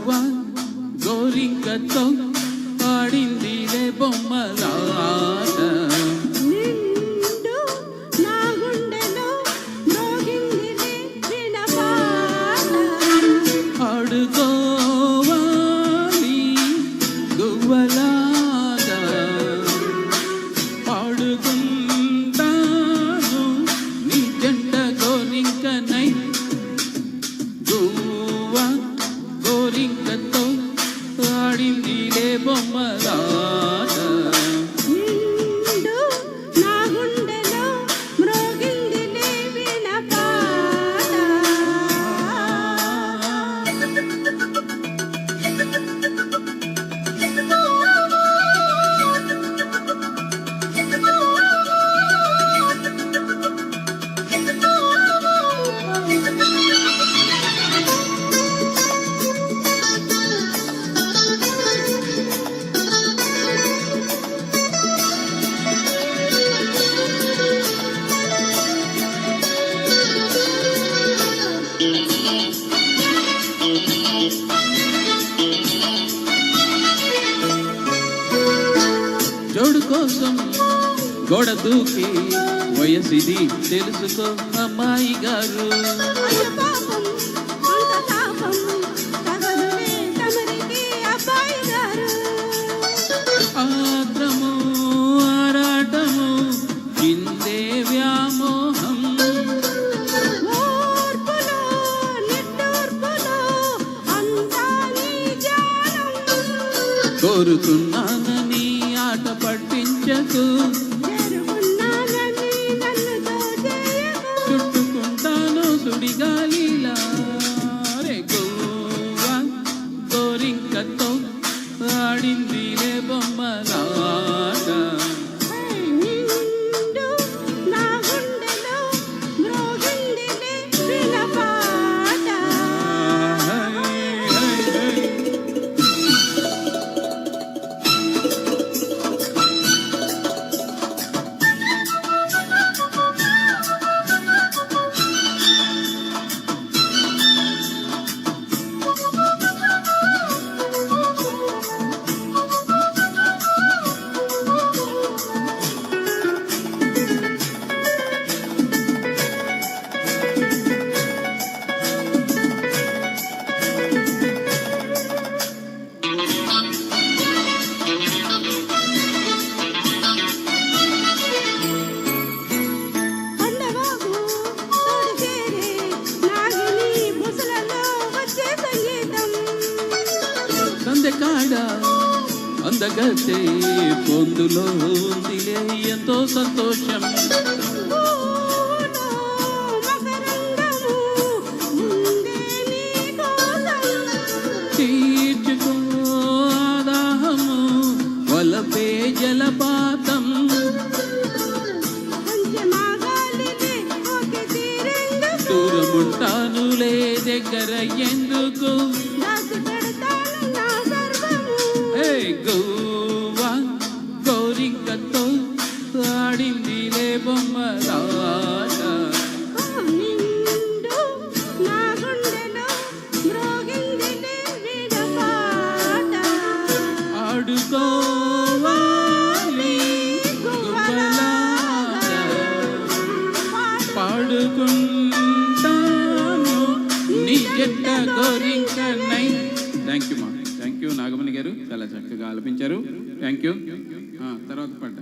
గువ్వ గోరింకతో ఆడిందిలే బొమ్మలాట. ఆడుకోవాలి గువ్వలాగా ఆడుకుంటాను నీ జంట గోరింకనై. గువ్వ గోరింకతో ఆడిందిలే బొమ్మలాట. జోడు కోసం గోడ దూకి వయసిది తెలుసుకో అమ్మాయి గారు. ఆత్రము ఆరాటము కిందే వ్యామోహం. కోరుకున్నానని ఆట పట్టించకు, చుట్టుకుంటాను సుడిగాలిలా. రే గువ్వ గోరింకతో ఆడిందిలే బొమ్మలాట. సందెకాడ అందగతే పొందులో ఉందిలే ఎంతో సంతోషం. తీర్చుకో దాహము వలపే జలపాతం. దూరముంటానులే దగ్గర ఎందుకు. గువ్వ గోరింకతో ఆడిందిలే బొమ్మలాట. ఆడుకోవాలి గువ్వలాట పాడుకుంటాను నీ జంట గోరింకనై. థ్యాంక్ యూ మా, థ్యాంక్ యూ నాగమణి గారు, చాలా చక్కగా ఆలపించారు. Thank you. తర్వాత పాట